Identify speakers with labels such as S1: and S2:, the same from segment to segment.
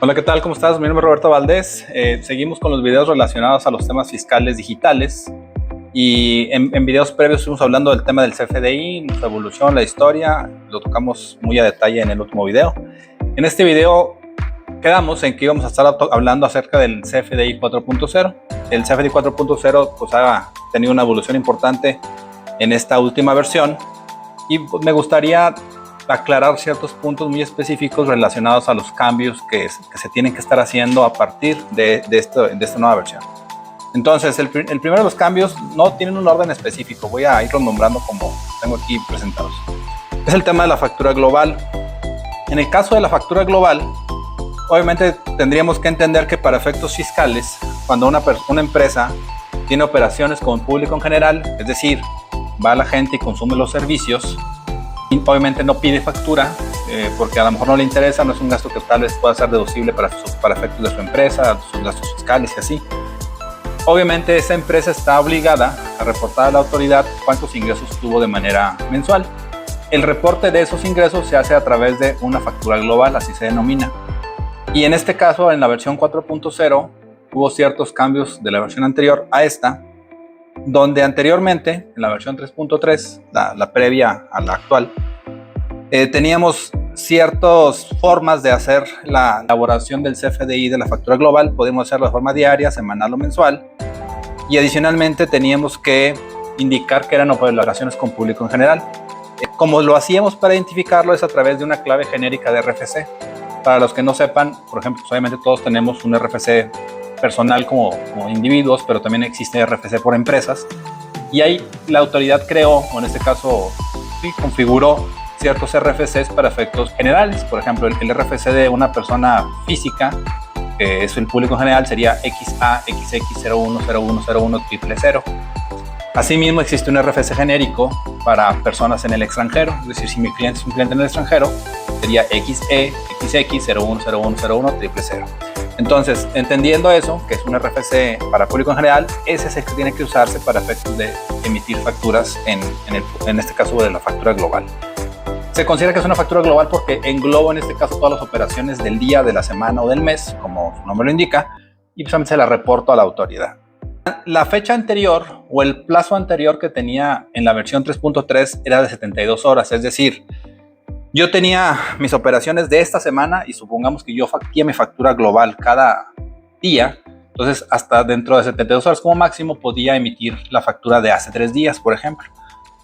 S1: Hola, ¿qué tal? ¿Cómo estás? Mi nombre es Roberto Valdés. Seguimos con los videos relacionados a los temas fiscales digitales. Y en videos previos estuvimos hablando del tema del CFDI, su evolución, la historia. Lo tocamos muy a detalle en el último video. En este video quedamos en que íbamos a estar hablando acerca del CFDI 4.0. El CFDI 4.0 pues, ha tenido una evolución importante en esta última versión. Y pues, me gustaría aclarar ciertos puntos muy específicos relacionados a los cambios que se tienen que estar haciendo a partir de esta nueva versión. Entonces, el primero de los cambios no tienen un orden específico, voy a irlos nombrando como tengo aquí presentados. Es el tema de la factura global. En el caso de la factura global, obviamente tendríamos que entender que para efectos fiscales, cuando una empresa tiene operaciones con público en general, es decir, va a la gente y consume los servicios, obviamente no pide factura porque a lo mejor no le interesa, no es un gasto que tal vez pueda ser deducible para efectos de su empresa, sus gastos fiscales y así. Obviamente esa empresa está obligada a reportar a la autoridad cuántos ingresos tuvo de manera mensual. El reporte de esos ingresos se hace a través de una factura global, así se denomina. Y en este caso, en la versión 4.0, hubo ciertos cambios de la versión anterior a esta, donde anteriormente, en la versión 3.3, la previa a la actual, teníamos ciertas formas de hacer la elaboración del CFDI de la factura global. Podíamos hacerlo de forma diaria, semanal o mensual. Y adicionalmente teníamos que indicar que eran operaciones con público en general. Como lo hacíamos para identificarlo es a través de una clave genérica de RFC. Para los que no sepan, por ejemplo, pues obviamente todos tenemos un RFC personal como individuos, pero también existe RFC por empresas. Y ahí la autoridad creó, o en este caso sí, configuró ciertos RFCs para efectos generales. Por ejemplo, el RFC de una persona física, que es el público en general, sería XAXX0101010000. Asimismo, existe un RFC genérico para personas en el extranjero. Es decir, si mi cliente es un cliente en el extranjero, sería XEXX0101010000. Entonces, entendiendo eso, que es un RFC para público en general, ese es el que tiene que usarse para efectos de emitir facturas en este caso de la factura global. Se considera que es una factura global porque engloba en este caso todas las operaciones del día, de la semana o del mes, como su nombre lo indica, y solamente se la reporto a la autoridad. La fecha anterior o el plazo anterior que tenía en la versión 3.3 era de 72 horas, es decir, yo tenía mis operaciones de esta semana y supongamos que yo facturé mi factura global cada día, entonces hasta dentro de 72 horas como máximo podía emitir la factura de hace 3 días, por ejemplo.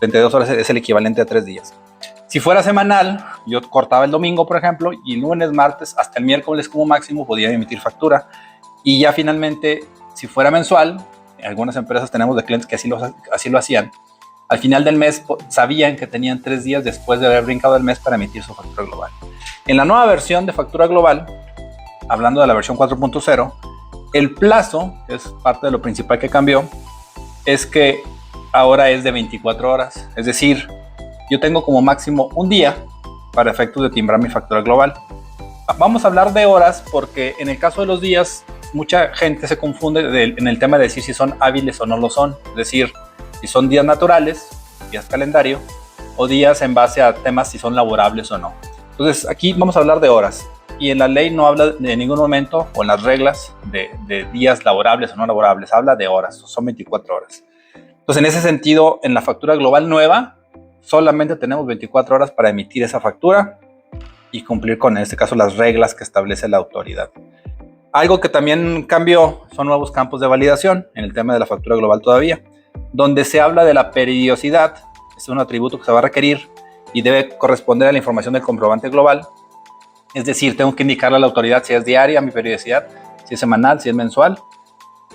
S1: 72 horas es el equivalente a 3 días. Si fuera semanal, yo cortaba el domingo, por ejemplo, y lunes, martes, hasta el miércoles como máximo podía emitir factura. Y ya finalmente, si fuera mensual, algunas empresas tenemos de clientes que así lo hacían, al final del mes sabían que tenían 3 días después de haber brincado el mes para emitir su factura global. En la nueva versión de factura global, hablando de la versión 4.0, el plazo, que es parte de lo principal que cambió, es que ahora es de 24 horas. Es decir, yo tengo como máximo un día para efectos de timbrar mi factura global. Vamos a hablar de horas porque en el caso de los días, mucha gente se confunde en el tema de decir si son hábiles o no lo son. Es decir, si son días naturales, días calendario, o días en base a temas si son laborables o no. Entonces aquí vamos a hablar de horas. Y en la ley no habla de ningún momento, o en las reglas, de días laborables o no laborables. Habla de horas, son 24 horas. Entonces en ese sentido, en la factura global nueva, solamente tenemos 24 horas para emitir esa factura y cumplir con, en este caso, las reglas que establece la autoridad. Algo que también cambió son nuevos campos de validación en el tema de la factura global todavía, donde se habla de la periodicidad. Es un atributo que se va a requerir y debe corresponder a la información del comprobante global. Es decir, tengo que indicarle a la autoridad si es diaria mi periodicidad, si es semanal, si es mensual.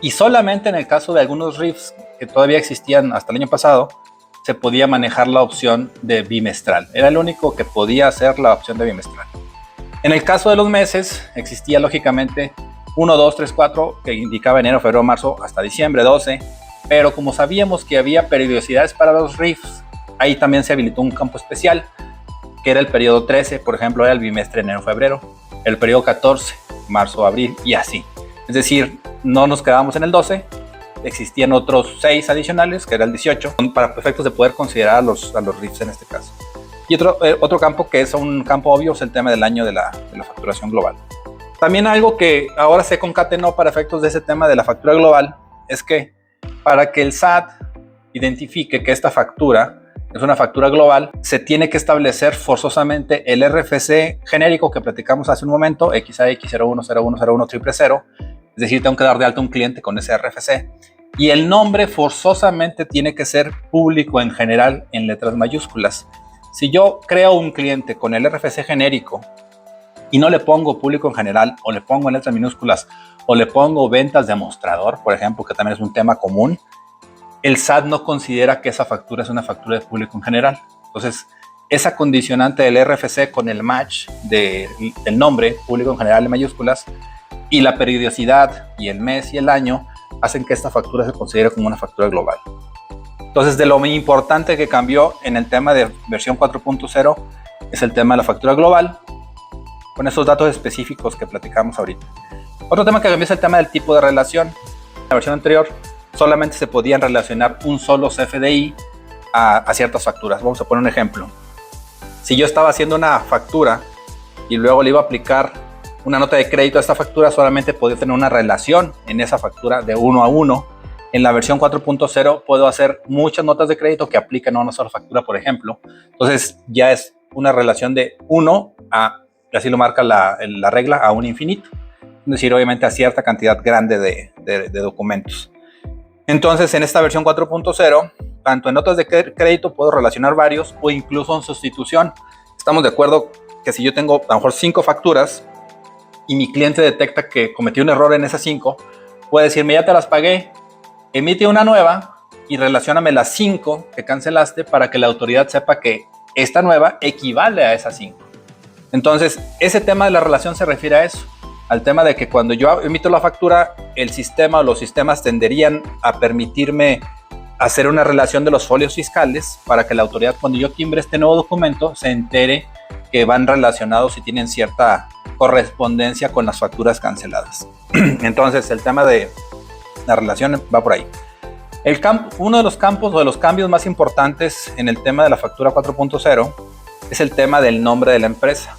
S1: Y solamente en el caso de algunos RIFs que todavía existían hasta el año pasado, se podía manejar la opción de bimestral. Era el único que podía hacer la opción de bimestral. En el caso de los meses, existía lógicamente 1, 2, 3, 4, que indicaba enero, febrero, marzo, hasta diciembre, 12. Pero como sabíamos que había periodicidades para los RIFs, ahí también se habilitó un campo especial, que era el periodo 13, por ejemplo, era el bimestre enero-febrero, el periodo 14, marzo-abril, y así. Es decir, no nos quedábamos en el 12, existían otros 6 adicionales, que era el 18, para efectos de poder considerar a los RIFs en este caso. Y otro campo que es un campo obvio es el tema del año de la facturación global. También algo que ahora se concatenó para efectos de ese tema de la factura global es que para que el SAT identifique que esta factura es una factura global, se tiene que establecer forzosamente el RFC genérico que platicamos hace un momento, XAX0101010000, es decir, tengo que dar de alta un cliente con ese RFC, y el nombre forzosamente tiene que ser público en general en letras mayúsculas. Si yo creo un cliente con el RFC genérico y no le pongo público en general, o le pongo en letras minúsculas, o le pongo ventas de mostrador, por ejemplo, que también es un tema común, el SAT no considera que esa factura es una factura de público en general. Entonces, esa condicionante del RFC con el match del nombre, público en general en mayúsculas, y la periodicidad y el mes y el año, hacen que esta factura se considere como una factura global. Entonces, de lo muy importante que cambió en el tema de versión 4.0 es el tema de la factura global, con esos datos específicos que platicamos ahorita. Otro tema que cambió es el tema del tipo de relación. En la versión anterior solamente se podían relacionar un solo CFDI a ciertas facturas. Vamos a poner un ejemplo. Si yo estaba haciendo una factura y luego le iba a aplicar una nota de crédito a esta factura, solamente podía tener una relación en esa factura de 1 a 1. En la versión 4.0 puedo hacer muchas notas de crédito que aplican a una sola factura, por ejemplo. Entonces ya es una relación de 1 a, así lo marca la regla, a un infinito. Es decir, obviamente a cierta cantidad grande de documentos. Entonces, en esta versión 4.0, tanto en notas de crédito puedo relacionar varios o incluso en sustitución. Estamos de acuerdo que si yo tengo a lo mejor 5 facturas y mi cliente detecta que cometí un error en esas 5, puede decirme, ya te las pagué, emite una nueva y relacióname las 5 que cancelaste para que la autoridad sepa que esta nueva equivale a esas 5. Entonces, ese tema de la relación se refiere a eso, al tema de que cuando yo emito la factura, el sistema o los sistemas tenderían a permitirme hacer una relación de los folios fiscales para que la autoridad, cuando yo timbre este nuevo documento, se entere que van relacionados y tienen cierta correspondencia con las facturas canceladas. Entonces, el tema de la relación va por ahí. Uno de los campos o de los cambios más importantes en el tema de la factura 4.0 es el tema del nombre de la empresa.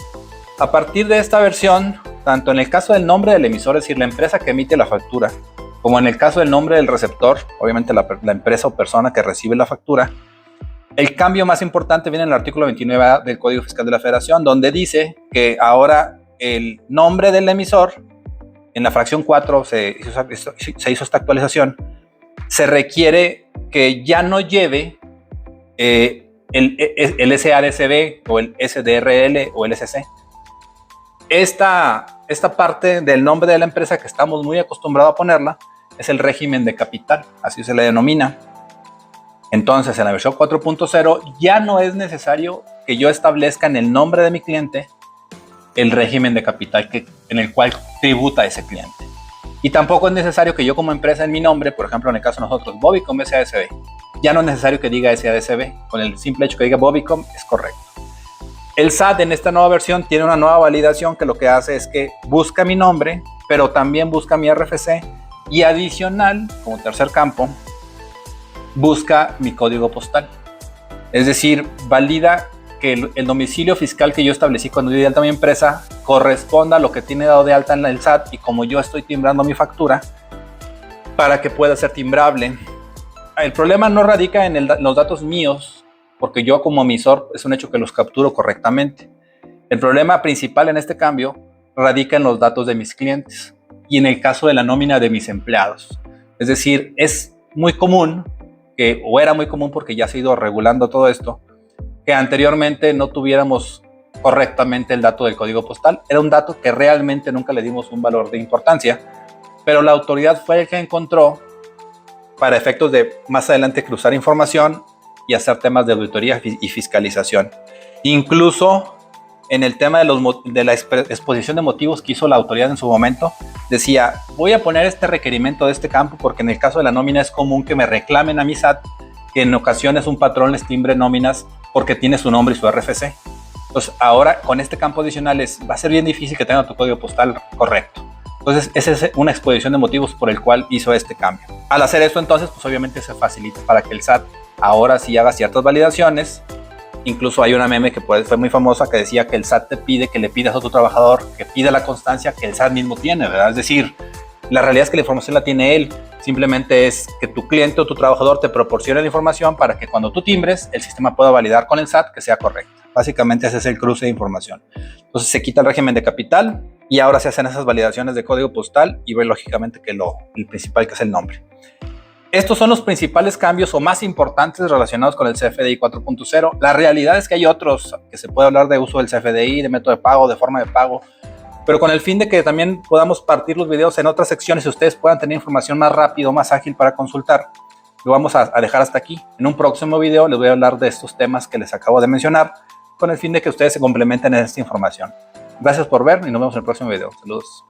S1: A partir de esta versión, tanto en el caso del nombre del emisor, es decir, la empresa que emite la factura, como en el caso del nombre del receptor, obviamente la empresa o persona que recibe la factura, el cambio más importante viene en el artículo 29A del Código Fiscal de la Federación, donde dice que ahora el nombre del emisor, en la fracción 4 se hizo esta actualización, se requiere que ya no lleve el SADCB o el SDRL o el SC. Esta parte del nombre de la empresa que estamos muy acostumbrados a ponerla es el régimen de capital, así se le denomina. Entonces, en la versión 4.0 ya no es necesario que yo establezca en el nombre de mi cliente el régimen de capital en el cual tributa ese cliente. Y tampoco es necesario que yo como empresa en mi nombre, por ejemplo en el caso de nosotros, Bobicom SADCB, ya no es necesario que diga SADCB, con el simple hecho que diga Bobicom es correcto. El SAT en esta nueva versión tiene una nueva validación que lo que hace es que busca mi nombre, pero también busca mi RFC y adicional, como tercer campo, busca mi código postal. Es decir, valida que el domicilio fiscal que yo establecí cuando di de alta mi empresa corresponda a lo que tiene dado de alta en el SAT y como yo estoy timbrando mi factura para que pueda ser timbrable. El problema no radica en los datos míos, porque yo como emisor es un hecho que los capturo correctamente. El problema principal en este cambio radica en los datos de mis clientes y en el caso de la nómina de mis empleados. Es decir, es muy común, o era muy común porque ya se ha ido regulando todo esto, que anteriormente no tuviéramos correctamente el dato del código postal. Era un dato que realmente nunca le dimos un valor de importancia, pero la autoridad fue el que encontró para efectos de más adelante cruzar información y hacer temas de auditoría y fiscalización. Incluso en el tema de la exposición de motivos que hizo la autoridad en su momento, decía, voy a poner este requerimiento de este campo porque en el caso de la nómina es común que me reclamen a mi SAT que en ocasiones un patrón les timbre nóminas porque tiene su nombre y su RFC. Entonces ahora con este campo adicional va a ser bien difícil que tenga tu código postal correcto. Entonces esa es una exposición de motivos por el cual hizo este cambio. Al hacer esto entonces pues obviamente se facilita para que el SAT ahora sí haga ciertas validaciones Incluso hay una meme que fue muy famosa que decía que el SAT te pide que le pidas a tu trabajador que pida la constancia que el SAT mismo tiene, ¿verdad? Es decir, la realidad es que la información la tiene él. Simplemente es que tu cliente o tu trabajador te proporcione la información para que cuando tú timbres, el sistema pueda validar con el SAT que sea correcta. Básicamente ese es el cruce de información. Entonces se quita el régimen de capital y ahora se hacen esas validaciones de código postal y ve lógicamente que el principal, que es el nombre. Estos son los principales cambios o más importantes relacionados con el CFDI 4.0. La realidad es que hay otros que se puede hablar de uso del CFDI, de método de pago, de forma de pago, pero con el fin de que también podamos partir los videos en otras secciones y ustedes puedan tener información más rápido, más ágil para consultar. Lo vamos a dejar hasta aquí. En un próximo video les voy a hablar de estos temas que les acabo de mencionar, con el fin de que ustedes se complementen en esta información. Gracias por ver y nos vemos en el próximo video. Saludos.